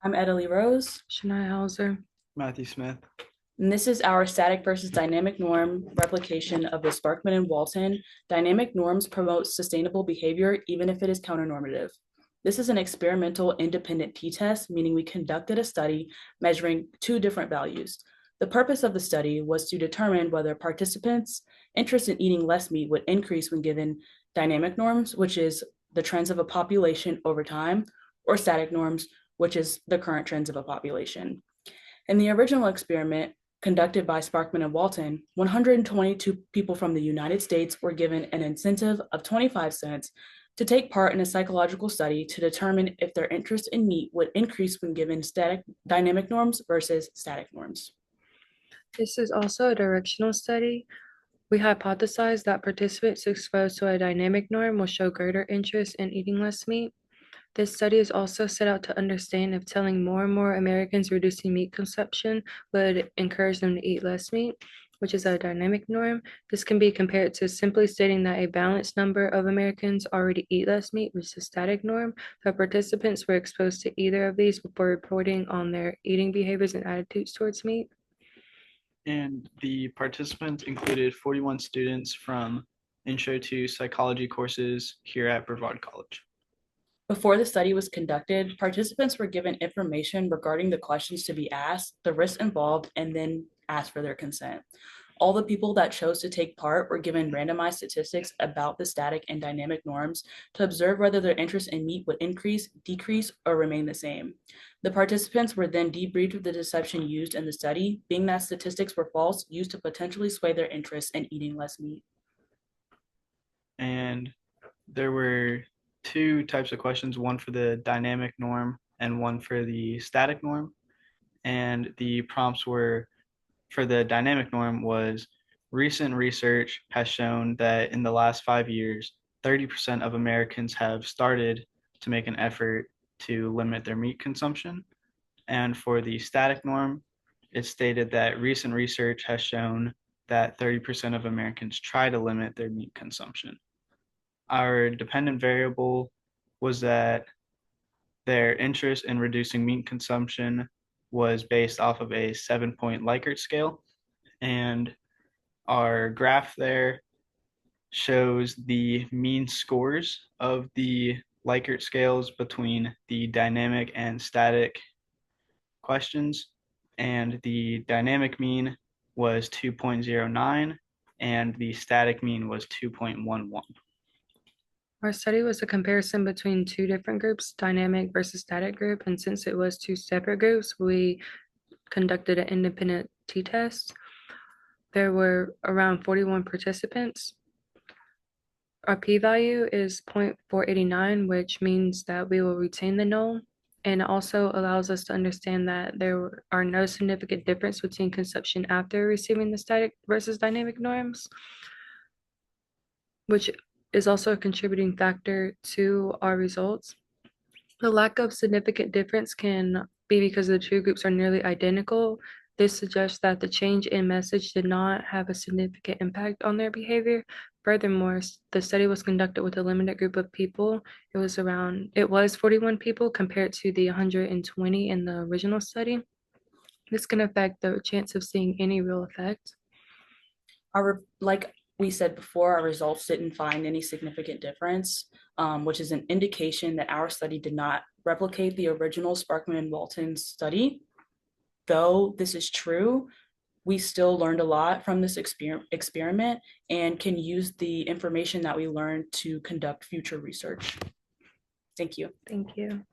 I'm Etta-Leigh Rose, Shania. Matthew Smith. and this is our static versus dynamic norm replication of the Sparkman and Walton. Dynamic norms promote sustainable behavior, even if it is counternormative. This is an experimental independent t-test, meaning we conducted a study measuring two different values. The purpose of the study was to determine whether participants' interest in eating less meat would increase when given dynamic norms, which is the trends of a population over time, or static norms, which is the current trends of a population. In the original experiment, conducted by Sparkman and Walton, 122 people from the United States were given an incentive of 25 cents to take part in a psychological study to determine if their interest in meat would increase when given static dynamic norms versus static norms. This is also a directional study. We hypothesize that participants exposed to a dynamic norm will show greater interest in eating less meat. This study is also set out to understand if telling more and more Americans reducing meat consumption would encourage them to eat less meat, which is a dynamic norm. This can be compared to simply stating that a balanced number of Americans already eat less meat, which is a static norm. The participants were exposed to either of these before reporting on their eating behaviors and attitudes towards meat. And the participants included 41 students from Intro to Psychology courses here at Brevard College. Before the study was conducted, participants were given information regarding the questions to be asked, the risks involved, and then asked for their consent. All the people that chose to take part were given randomized statistics about the static and dynamic norms to observe whether their interest in meat would increase, decrease, or remain the same. The participants were then debriefed of the deception used in the study, being that statistics were false, used to potentially sway their interest in eating less meat. And there were two types of questions, one for the dynamic norm and one for the static norm. And the prompts were for the dynamic norm was recent research has shown that in the last 5 years, 30% of Americans have started to make an effort to limit their meat consumption. And for the static norm, it stated that recent research has shown that 30% of Americans try to limit their meat consumption. Our dependent variable was that their interest in reducing meat consumption was based off of a 7-point Likert scale. And our graph there shows the mean scores of the Likert scales between the dynamic and static questions. And the dynamic mean was 2.09 and the static mean was 2.11. Our study was a comparison between two different groups, dynamic versus static group, and since it was two separate groups, we conducted an independent t-test. There were around 41 participants. Our p-value is 0.489, which means that we will retain the null, and it also allows us to understand that there are no significant difference between consumption after receiving the static versus dynamic norms, which is also a contributing factor to our results. The lack of significant difference can be because the two groups are nearly identical. This suggests that the change in message did not have a significant impact on their behavior. Furthermore, the study was conducted with a limited group of people. It was 41 people compared to the 120 in the original study. This can affect the chance of seeing any real effect. Like we said before, our results didn't find any significant difference, which is an indication that our study did not replicate the original Sparkman and Walton study. Though this is true, we still learned a lot from this experiment and can use the information that we learned to conduct future research. Thank you. Thank you.